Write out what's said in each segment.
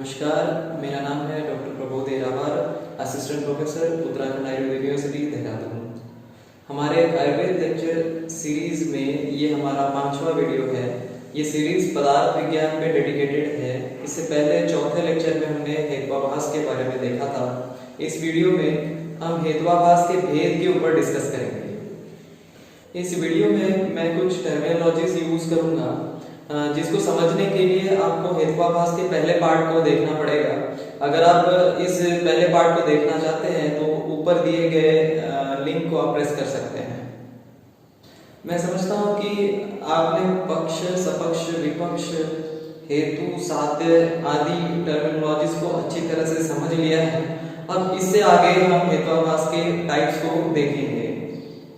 नमस्कार, मेरा नाम है doctor Prabodh Erawar, assistant professor Uttarakhand Ayurved university Dehradun. हमारे आयुर्वेद लेक्चर सीरीज में ये हमारा 5वां वीडियो है। ये सीरीज पदार्थ विज्ञान पे डेडिकेटेड है। इससे पहले चौथे लेक्चर में हमने हेत्वाभास के बारे में देखा था। इस वीडियो में हम हेत्वाभास के भेद के ऊपर डिस्कस करेंगे। इस वीडियो में मैं कुछ टर्मिनोलॉजीज यूज करूंगा जिसको समझने के लिए आपको हेत्वाभास के पहले पार्ट को देखना पड़ेगा। अगर आप इस पहले पार्ट को देखना चाहते हैं तो ऊपर दिए गए लिंक को आप प्रेस कर सकते हैं। मैं समझता हूं कि आपने पक्ष, सपक्ष, विपक्ष, हेतु, साध्य आदि टर्मिनोलॉजीज को अच्छी तरह से समझ लिया है। अब इससे आगे हम हेत्वाभास के टाइप्स को देखेंगे।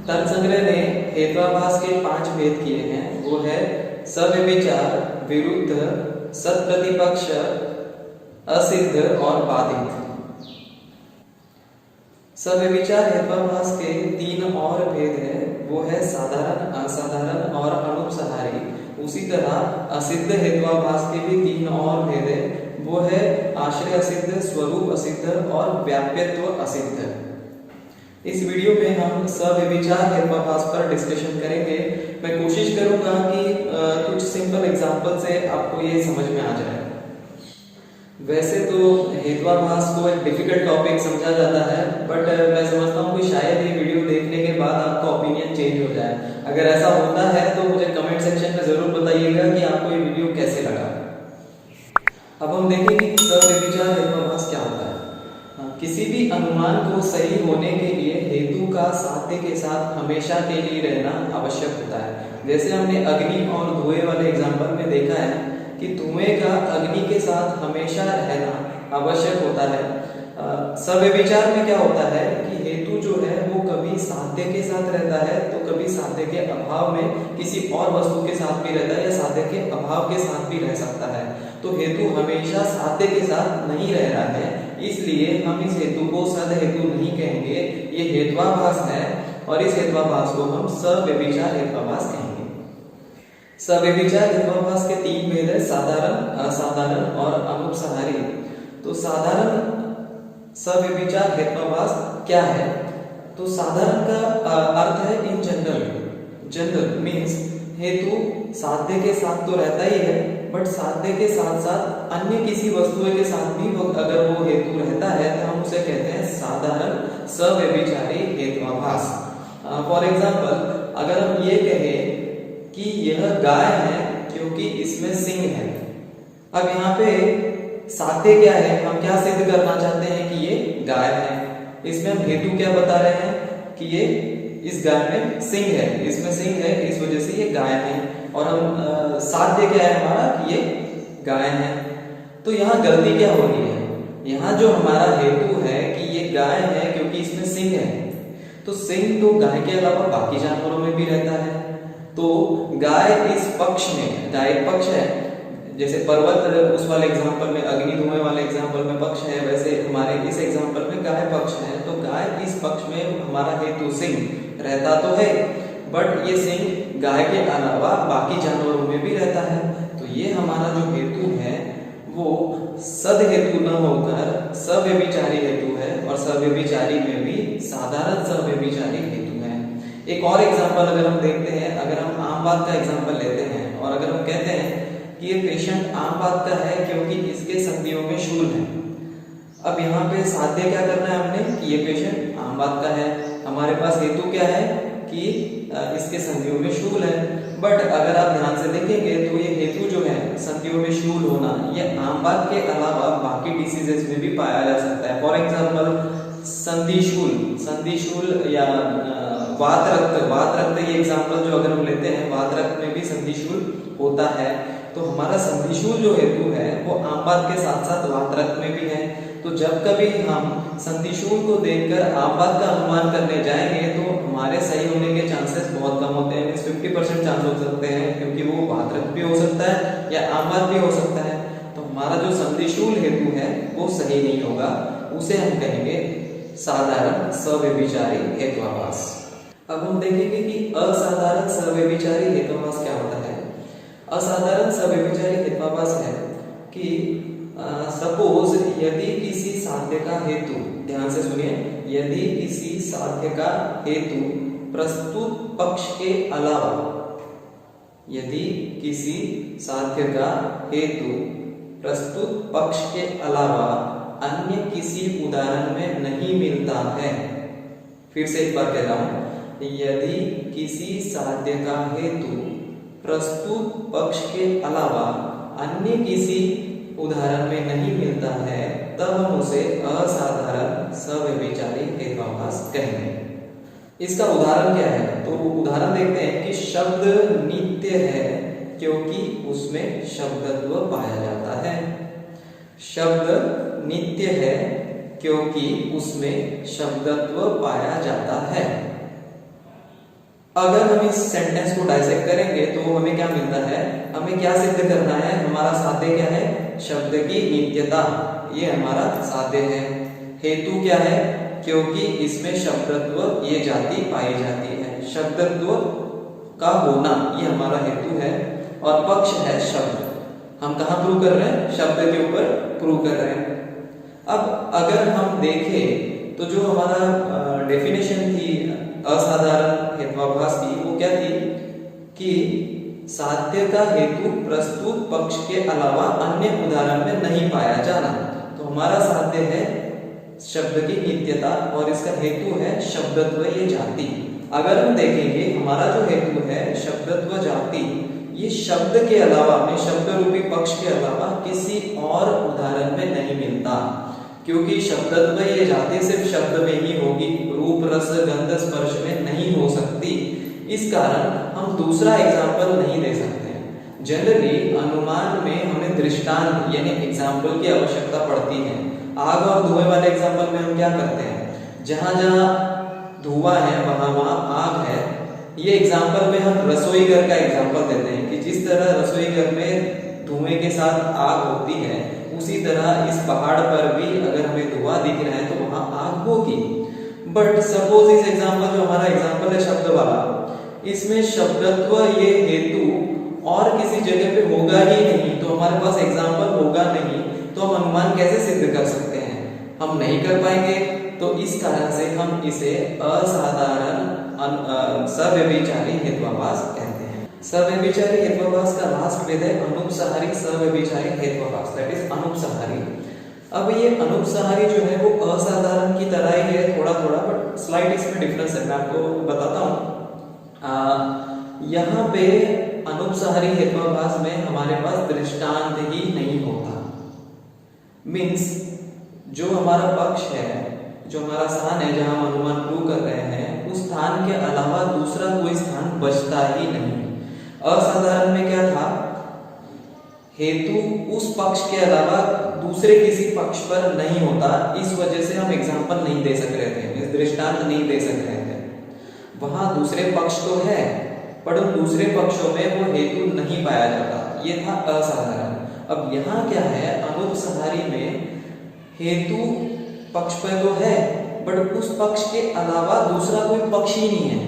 तर्क संग्रह ने हेत्वाभास के 5 भेद किए हैं। वो है सव्यभिचार, विरुद्ध, सत्प्रतिपक्ष, असिद्ध और बाधित। सव्यभिचार हेत्वाभास के 3 और भेद हैं। वो है साधारण, असाधारण और अनुपसंहारी। उसी तरह असिद्ध हेत्वाभास के भी 3 और भेद हैं। वो है आश्रय असिद्ध, स्वरूप असिद्ध और व्याप्यत्व असिद्ध। इस वीडियो में हम सव्यभिचार हेत्वाभास पर डिस्कशन करेंगे। मैं कोशिश करूंगा कि कुछ सिंपल एग्जांपल से आपको ये समझ में आ जाए। वैसे तो हेत्वाभास को एक डिफिकल्ट टॉपिक समझा जाता है, बट मैं समझता हूँ कि शायद ये वीडियो देखने के बाद आपका ओपिनियन चेंज हो जाए। अगर ऐसा होता है तो मुझे कमेंट सेक्शन में जरूर बताइएगा कि आपको ये वीडियो कैसे लगा। अब हम देखेंगे कि सव्यभिचार हेत्वाभास क्या होता है। किसी भी अनुमान को सही होने के लिए हेतु का साध्य के साथ हमेशा के लिए रहना आवश्यक होता है। जैसे हमने अग्नि और धुएं वाले एग्जांपल में देखा है कि धुएं का अग्नि के साथ हमेशा रहना आवश्यक होता है। सव्यभिचार में क्या होता है कि हेतु जो है वो कभी साध्य के साथ रहता है तो कभी साध्य के अभाव में किसी और वस्तु के साथ भी रहता है या साध्य के अभाव के साथ भी रह सकता है। तो हेतु हमेशा साध्य के साथ नहीं रह रहा है, इसलिए हम इस हेतु को सद हेतु नहीं कहेंगे। ये हेत्वाभास है और इस हेत्वाभास को हम सव्यभिचार हेत्वाभास कहेंगे। सव्यभिचार हेत्वाभास के 3 भेद है, साधारण, असाधारण और अनुपसंहारी। तो साधारण सव्यभिचार हेत्वाभास क्या है? तो साधारण का अर्थ है इन जनरल। जनरल मीन्स हेतु साध्य के साथ तो रहता ही है, बट साध्य के साथ साथ अन्य किसी वस्तु के साथ भी अगर वो हेतु रहता है तो हम उसे कहते हैं साधारण सव्यभिचारी हेत्वाभास। फॉर एग्जाम्पल, अगर हम ये कहें कि यह गाय है क्योंकि इसमें सिंग है। अब यहाँ पे साध्य क्या है? हम क्या सिद्ध करना चाहते हैं कि ये गाय है। इसमें हम हेतु क्या बता रहे हैं कि ये इस गाय में सिंग है, इसमें सिंग है, इस वजह से ये गाय है। और हम साध्य क्या है हमारा कि ये गाय है। तो यहाँ गलती क्या हो रही है? यहाँ जो हमारा हेतु है कि ये गाय है क्योंकि इसमें सिंग है, तो सिंग तो गाय के अलावा बाकी जानवरों में भी रहता है। तो गाय इस पक्ष में, गाय पक्ष है। जैसे पर्वत उस वाले एग्जांपल में, अग्नि धुएं वाले एग्जांपल में पक्ष है, वैसे हमारे इस एग्जांपल में गाय पक्ष है। तो गाय इस पक्ष में हमारा हेतु सिंह रहता तो है, बट ये सिंह गाय के अलावा बाकी जानवरों में भी रहता है। तो ये हमारा जो हेतु है वो सद हेतु न होकर सव्यभिचारी हेतु है, और सव्यभिचारी में भी साधारण सव्यभिचारी हेतु है। एक और एग्जांपल अगर हम देखते हैं, अगर हम आम बात का एग्जांपल लेते हैं और अगर हम कहते हैं कि ये पेशेंट आम बात का है क्योंकि इसके संधियों में शूल है। अब यहाँ पे साध्य क्या करना है हमने कि ये पेशेंट आम बात का है। हमारे पास हेतु क्या है कि इसके संधियों में शूल है। बट अगर आप ध्यान से देखेंगे तो ये हेतु जो है संधियों में शूल होना, ये आम बात के अलावा बाकी डिसीजेस में भी पाया जा सकता है। फॉर एग्जाम्पल संधिशूल या वात रक्त ये एग्जांपल जो अगर हम लेते हैं, वात रक्त में भी संधिशूल होता है। तो हमारा संधिशूल जो हेतु है वो आम बात के साथ साथ वात रक्त में भी है। तो जब कभी हम संधिशूल को देखकर आम बात का अनुमान करने जाएंगे तो हमारे सही होने के चांसेस बहुत कम होते हैं। 50% चांस हो सकते हैं, क्योंकि वो वात रक्त भी हो सकता है या आम बात भी हो सकता है। तो हमारा जो संधिशूल हेतु है वो सही नहीं होगा, उसे हम कहेंगे साधारण सव्यभिचारी हेत्वाभास। अब हम देखेंगे कि असाधारण सव्यभिचारी हेत्वाभास क्या होता है। असाधारण सव्यभिचारी हेत्वाभास है कि सपोज यदि किसी साध्य का हेतु, ध्यान से सुनिए, यदि किसी साध्य का हेतु प्रस्तुत पक्ष के अलावा, यदि किसी साध्य का हेतु प्रस्तुत पक्ष के अलावा अन्य किसी उदाहरण में नहीं मिलता है। फिर से एक बार कह रहा हूं, यदि किसी साध्य का हेतु प्रस्तुत पक्ष के अलावा अन्य किसी उदाहरण में नहीं मिलता है, तब हम उसे असाधारण सव्यभिचारी हेत्वाभास कहेंगे। इसका उदाहरण क्या है? तो उदाहरण देखते हैं कि शब्द नित्य है क्योंकि उसमें शब्दत्व पाया जाता है। शब्द नित्य है क्योंकि उसमें शब्दत्व पाया जाता है। अगर हम इस सेंटेंस को डाइसेक्ट करेंगे तो हमें क्या मिलता है? हमें क्या सिद्ध करना है? हमारा साध्य क्या है? शब्द की नित्यता, ये हमारा साध्य है। हेतु क्या है? क्योंकि इसमें शब्दत्व ये जाति पाई जाती है, शब्दत्व का होना ये हमारा हेतु है। और पक्ष है शब्द। हम कहाँ प्रूव कर रहे हैं? शब्द के ऊपर प्रूव कर रहे हैं। अब अगर हम देखें तो जो हमारा डेफिनेशन थी असाधारण हेत्वाभास की, वो क्या थी कि साध्य का हेतु प्रस्तुत पक्ष के अलावा अन्य उदाहरण में नहीं पाया जाना। तो हमारा साध्य है शब्द की नित्यता और इसका हेतु है शब्दत्व ये जाति। अगर हम देखेंगे हमारा जो हेतु है शब्दत्व जाति, ये शब्द के अलावा में, शब्द रूपी पक्ष के अलावा किसी और उदाहरण में नहीं मिलता, क्योंकि शब्दत्व ये जाति सिर्फ शब्द में ही होगी, रूप रस गंध स्पर्श में नहीं हो सकती। इस कारण हम दूसरा एग्जाम्पल नहीं दे सकते। जनरली अनुमान में हमें दृष्टांत यानी एग्जाम्पल की आवश्यकता पड़ती है। आग और धुएं वाले एग्जाम्पल में हम क्या करते हैं? जहां जहां धुआं है वहां वहां आग है। ये एग्जाम्पल में हम रसोई घर का एग्जाम्पल देते हैं कि जिस तरह रसोई घर में धुएं के साथ आग होती है, उसी तरह इस पहाड़ पर भी अगर हमें धुआं दिख रहा है तो वहां आग होगी। बट सपोज इस एग्जाम्पल, जो हमारा एग्जाम्पल है शब्द वाला, इसमें शब्दत्व ये हेतु और किसी जगह पे होगा ही नहीं, तो हमारे पास एग्जाम्पल होगा नहीं, तो हम अनुमान कैसे सिद्ध कर सकते हैं? हम नहीं कर पाएंगे। तो इस कारण से हम इसे असाधारण सव्यभिचारी हेत्वाभास कहते हैं। सव्यभिचारी हेत्वाभास का लास्ट वेद है अनुपसहारी सव्यभिचारी हेत्वाभास, दैट इज अनुपसहारी। अब ये अनुपसहारी जो है वो असाधारण की तरह ही है थोड़ा थोड़ा, बट स्लाइड इसमें डिफरेंस है, मैं आपको बताता हूं। यहाँ पे अनुपसहारी हेत्वाभास में हमारे पास दृष्टांत ही नहीं होता। मीन्स जो हमारा पक्ष है, जो हमारा स्थान है जहां हम अनुमान प्रूव कर रहे हैं, उस स्थान के अलावा दूसरा कोई स्थान बचता ही नहीं। असाधारण में क्या था? हेतु उस पक्ष के अलावा दूसरे किसी पक्ष पर नहीं होता, इस वजह से हम एग्जाम्पल नहीं दे सक रहे थे, दृष्टांत नहीं दे सक रहे थे। वहां दूसरे पक्ष तो है, पर उन दूसरे पक्षों में वो हेतु नहीं पाया जाता, ये था असाधारण। अब यहाँ क्या है? अनुपसहारी में हेतु पक्ष पर तो है, बट उस पक्ष के अलावा दूसरा कोई पक्ष ही नहीं है,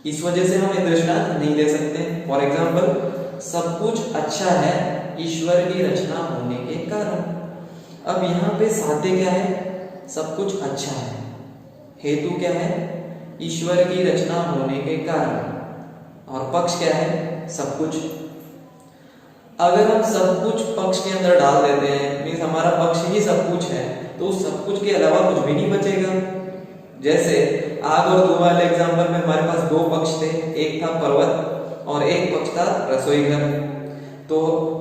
इस वजह से हम दृष्टांत नहीं दे सकते। फॉर एग्जाम्पल, सब कुछ अच्छा है ईश्वर की रचना होने के कारण। अब यहाँ पे साध्य क्या है? सब कुछ अच्छा है। हेतु क्या है? ईश्वर की रचना होने के कारण। और पक्ष क्या है? सब कुछ। अगर हम सब कुछ पक्ष के अंदर डाल देते हैं, मीन्स हमारा पक्ष ही सब कुछ है, तो सब कुछ के अलावा कुछ भी नहीं बचेगा। जैसे आग और धुआं वाले एग्जाम्पल में हमारे पास दो पक्ष थे, एक था पर्वत और एक पक्ष था रसोई घर। तो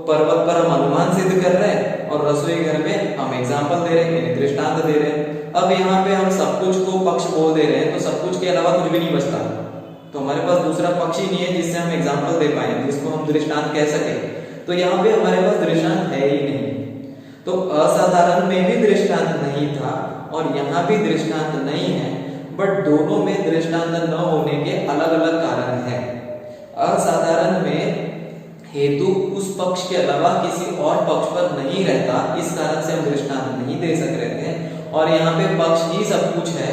पर्वत पर हम अनुमान सिद्ध कर रहे हैं और रसोई घर में हम एग्जाम्पल दे रहे हैं, दृष्टांत दे रहे हैं। अब यहाँ पे हम सब कुछ को पक्ष बोल दे रहे हैं, तो सब कुछ के अलावा कुछ भी नहीं बचता, तो हमारे पास दूसरा पक्ष ही नहीं है जिससे हम एग्जाम्पल दे पाए, जिसको हम दृष्टांत कह सके। तो यहाँ पे हमारे पास दृष्टांत है ही नहीं। तो असाधारण में भी दृष्टांत नहीं था और यहाँ भी दृष्टांत नहीं है, बट दोनों में दृष्टांत न होने के अलग अलग कारण है। असाधारण में हेतु उस पक्ष के अलावा किसी और पक्ष पर नहीं रहता, इस कारण से हम दृष्टांत नहीं दे सक रहे थे, और यहाँ पे पक्ष ही सब कुछ है,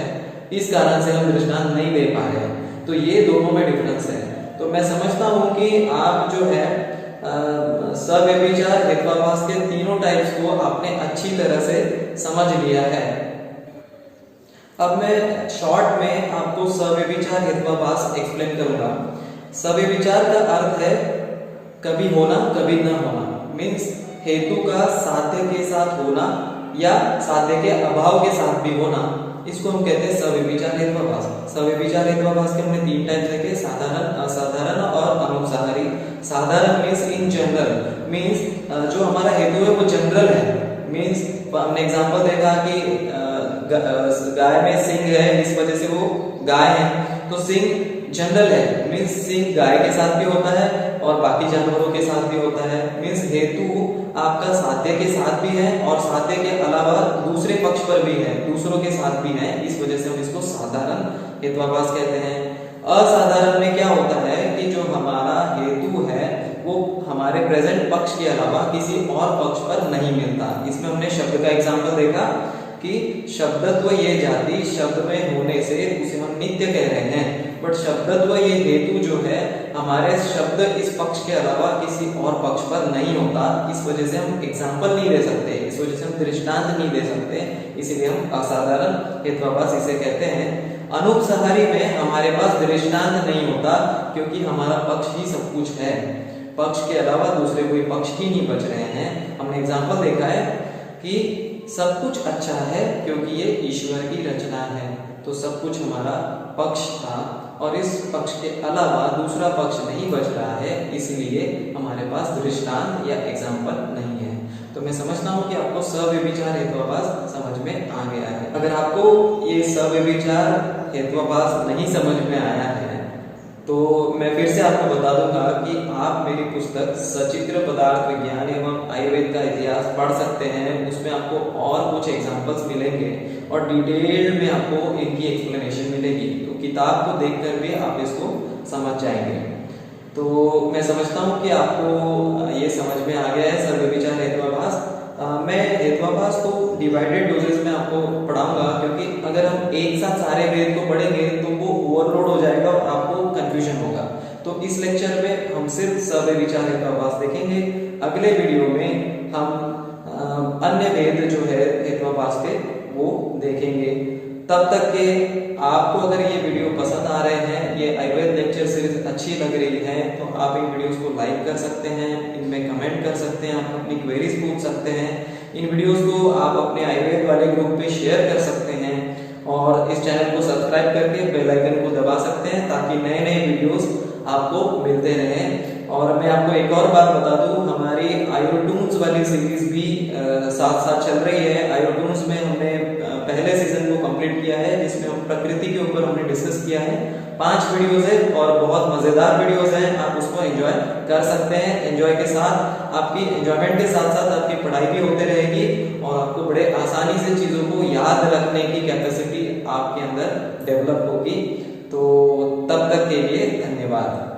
इस कारण से हम दृष्टांत नहीं दे पा रहे। तो ये दोनों में डिफरेंस है। तो मैं समझता हूँ कि आप जो है सव्यभिचार हेत्वाभास के तीनों टाइप्स को आपने अच्छी तरह से समझ लिया है। अब मैं शॉर्ट में आपको सव्यभिचार हेत्वाभास एक्सप्लेन करूंगा। सव्यभिचार का अर्थ है कभी होना कभी न होना, मीन्स हेतु का साध्य के साथ होना या साध्य के अभाव के साथ भी होना, इसको हम कहते हैं सव्यभिचार हेत्वाभास। सव्यभिचार हेत्वाभास के हमने तीन टाइप्स देखे, साधारण, असाधारण और अनुपसारी। साधारण मीन्स इन जनरल, मीन्स जो हमारा हेतु है वो जनरल है, मीन्स हमने एग्जांपल देखा कि गाय में सिंग है इस वजह से वो गाय है, तो सिंग जनरल है, मीन्स सिंग गाय के साथ भी होता है और बाकी जानवरों के साथ भी होता है, मीन्स हेतु आपका साध्य के साथ भी है और साध्य के अलावा दूसरे पक्ष पर भी है, दूसरों के साथ भी है, इस वजह से हम इसको साधारण हेत्वाभास कहते हैं। असाधारण में क्या होता है कि जो हमारा हेतु है वो हमारे प्रेजेंट पक्ष के अलावा किसी और पक्ष पर नहीं मिलता। इसमें हमने शब्द का एग्जाम्पल देखा कि शब्दत्व ये जाति शब्द में होने से उसे हम नित्य कह रहे हैं, बट शब्दत्व ये हेतु जो है हमारे शब्द इस पक्ष के अलावा किसी और पक्ष पर नहीं होता, इस वजह से हम एग्जाम्पल नहीं दे सकते, इस वजह से हम दृष्टांत नहीं दे सकते, इसीलिए हम असाधारण हेत्वाभास इसे कहते हैं। अनुपसारी में हमारे पास दृष्टांत नहीं होता क्योंकि हमारा पक्ष ही सब कुछ है, पक्ष के अलावा दूसरे कोई पक्ष ही नहीं बच रहे हैं। हमने एग्जाम्पल देखा है कि सब कुछ अच्छा है क्योंकि ये ईश्वर की रचना है, तो सब कुछ हमारा पक्ष था और इस पक्ष के अलावा दूसरा पक्ष नहीं बच रहा है, इसलिए हमारे पास दृष्टांत या एग्जाम्पल नहीं है। तो मैं समझता हूँ कि आपको सव्यभिचार हेत्वाभास समझ में आ गया है। अगर आपको ये सव्यभिचार हेत्वाभास नहीं समझ में आया है तो मैं फिर से आपको बता दूंगा कि आप मेरी पुस्तक सचित्र पदार्थ विज्ञान एवं आयुर्वेद का इतिहास पढ़ सकते हैं, उसमें आपको और कुछ एग्जाम्पल्स मिलेंगे और डिटेल में आपको इनकी एक्सप्लेनेशन मिलेगी, तो किताब को देखकर भी आप इसको समझ जाएंगे। तो मैं समझता हूँ कि आपको ये समझ में आ गया है सव्यभिचार हेत्वाभास। मैं हेत्वाभास को डिवाइडेड डोजेस में आपको पढ़ाऊंगा क्योंकि अगर हम एक साथ सारे वेद को पढ़ेंगे तो वो ओवरलोड हो जाएगा और आपको कंफ्यूजन होगा। तो इस लेक्चर में हम सिर्फ सव्यभिचार हेत्वाभास देखेंगे, अगले वीडियो में हम अन्य वेद जो है हेत्वाभास के वो देखेंगे। तब तक के आपको अगर ये वीडियो पसंद आ रहे हैं, ये आयुर्वेद लेक्चर सीरीज अच्छी लग रही है, तो आप इन वीडियोस को लाइक कर सकते हैं, इनमें कमेंट कर सकते हैं, आप अपनी क्वेरीज पूछ सकते हैं, इन वीडियोस को आप अपने आयुर्वेद वाले ग्रुप पे शेयर कर सकते हैं और इस चैनल को सब्सक्राइब करके बेल आइकन को दबा सकते हैं ताकि नए नए वीडियोस आपको मिलते रहें। और मैं आपको एक और बात बता दूं, हमारी आयोटून्स वाली सीरीज भी साथ साथ चल रही है। आयोटून्स में हमने पहले सीजन को कंप्लीट किया है जिसमें हम प्रकृति के ऊपर हमने डिस्कस किया है। 5 वीडियोस है और बहुत मजेदार वीडियोस हैं, आप उसको एंजॉय कर सकते हैं। एंजॉय के साथ आपकी एंजॉयमेंट के साथ साथ आपकी पढ़ाई भी होते रहेगी और आपको बड़े आसानी से चीजों को याद रखने की कैपेसिटी आपके अंदर डेवलप होगी। तो तब तक के लिए धन्यवाद।